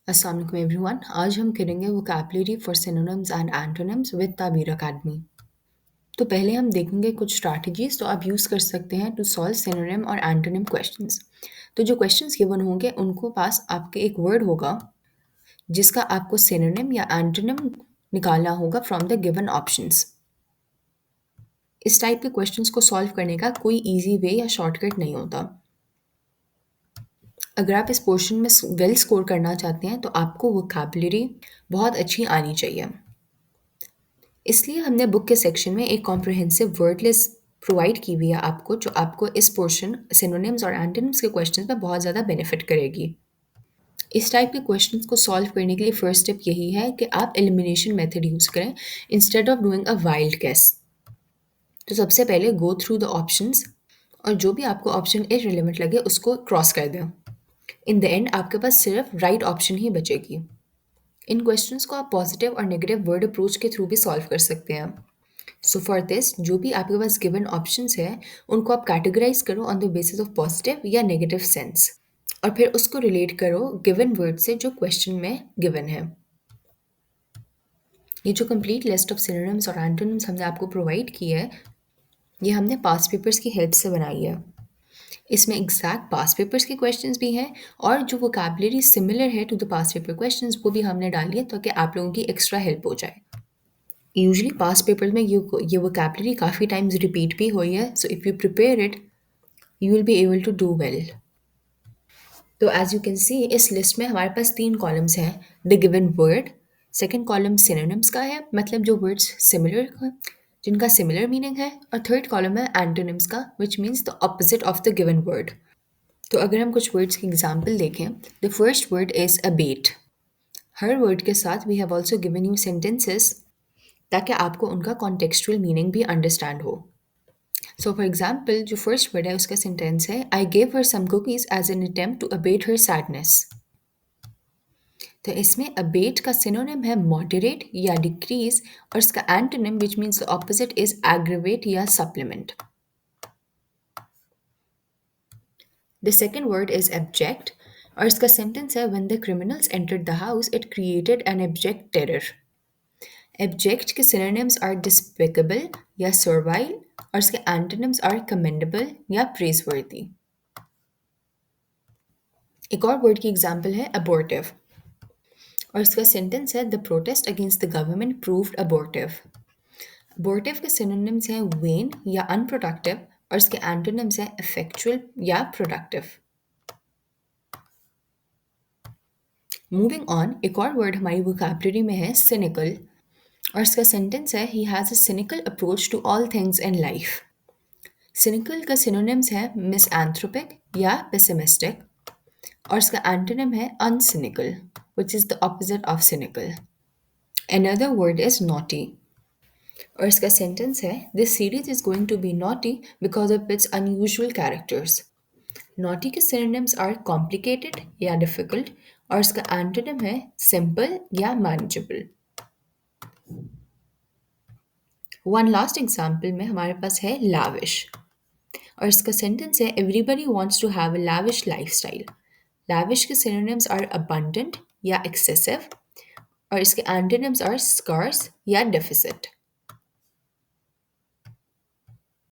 अस्सलाम वालेकुम एवरीवन। आज हम करेंगे vocabulary for synonyms and antonyms with Tabeer academy. तो पहले हम देखेंगे कुछ स्ट्रैटेजीज तो आप यूज़ कर सकते हैं टू सॉल्व सिनोनिम और एंटोनिम क्वेश्चंस। तो जो क्वेश्चंस गिवन होंगे उनको पास आपके एक वर्ड होगा जिसका आपको सिनोनिम या एंटोनिम निकालना होगा फ्रॉम द गिवन ऑप्शंस। इस टाइप के क्वेश्चंस को सॉल्व करने का कोई ईजी वे या शॉर्टकट नहीं होता। अगर आप इस पोर्शन में वेल स्कोर करना चाहते हैं तो आपको वोकैबुलरी बहुत अच्छी आनी चाहिए। इसलिए हमने बुक के सेक्शन में एक कॉम्प्रिहेंसिव वर्ड लिस्ट प्रोवाइड की हुई है आपको, जो आपको इस पोर्शन सिनोनिम्स और एंटोनिम्स के क्वेश्चंस में बहुत ज़्यादा बेनिफिट करेगी। इस टाइप के क्वेश्चंस को सॉल्व करने के लिए फर्स्ट स्टेप यही है कि आप एलिमिनेशन मेथड यूज़ करें instead of doing a wild guess. तो सबसे पहले गो थ्रू द ऑप्शंस और जो भी आपको ऑप्शन इररिलेवेंट लगे उसको क्रॉस कर दें। इन द एंड आपके पास सिर्फ राइट ऑप्शन ही बचेगी। इन क्वेश्चंस को आप पॉजिटिव और नेगेटिव वर्ड अप्रोच के थ्रू भी सॉल्व कर सकते हैं। सो फॉर दिस जो भी आपके पास गिवन ऑप्शंस है उनको आप कैटेगराइज करो on the basis of positive या नेगेटिव सेंस और फिर उसको रिलेट करो गिवन वर्ड से जो क्वेश्चन में गिवन है। ये जो कंप्लीट लिस्ट ऑफ सिनोनिम्स और एंटोनिम्स हमने आपको प्रोवाइड की है ये हमने पास्ट पेपर्स की हेल्प से बनाई है। इसमें एग्जैक्ट पास्ट पेपर्स के क्वेश्चंस भी हैं और जो वोकैबुलरी सिमिलर है to the past paper questions वो भी हमने डाली है ताकि आप लोगों की एक्स्ट्रा हेल्प हो जाए। यूजुअली पास्ट पेपर में ये वोकैबुलरी काफ़ी टाइम्स रिपीट भी हुई है, so if you prepare it you will be able to do well. तो एज यू कैन सी इस लिस्ट में हमारे पास 3 कॉलम्स हैं। The given word, second column synonyms का है, मतलब जो वर्ड्स सिमिलर हैं जिनका सिमिलर मीनिंग है, और थर्ड कॉलम है एंटोनिम्स का which means the opposite of the given word. तो अगर हम कुछ वर्ड्स की एग्जाम्पल देखें, the first word is abate. हर वर्ड के साथ we have also given you sentences ताकि आपको उनका कॉन्टेक्चुअल मीनिंग भी अंडरस्टैंड हो। सो फॉर एग्जाम्पल जो फर्स्ट वर्ड है उसका सेंटेंस है I gave her some cookies as an attempt to abate her sadness. तो इसमें अबेट का सिनोनिम है मॉडरेट या डिक्रीज और इसका antonym which means the opposite is aggravate या supplement. The second word is abject और इसका सेंटेंस है when the criminals entered the house it created an abject terror. Abject के सिनोनिम्स आर डिस्पिकेबल या servile और इसके एंटोनिम्स आर कमेंडेबल या प्रेजवर्दी। एक और वर्ड की एग्जाम्पल है अबॉर्टिव और इसका सेंटेंस है the protest against the government proved abortive. Abortive के सिनोनिम्स हैं वेन या अनप्रोडक्टिव और इसके एंटोनिम्स हैं इफेक्चुअल या प्रोडक्टिव। मूविंग ऑन, एक और वर्ड हमारी वोकैबुलरी में है सिनिकल और इसका सेंटेंस है he has a cynical approach to all things in life. Cynical का सिनोनिम्स है मिसएंथ्रोपिक या पेसिमिस्टिक और इसका एंटोनिम है अनसिनिकल which is the opposite of cynical. Another word is naughty और इसका सेंटेंस है this series is going to be naughty because of its unusual characters. Naughty के synonyms are complicated या difficult और इसका एंटोनिम है simple या manageable. One last example में हमारे पास है lavish और इसका सेंटेंस है everybody wants to have a lavish lifestyle. Lavish के synonyms are abundant या excessive और इसके एंटोनिम्स आर स्कार्स या डेफिसिट।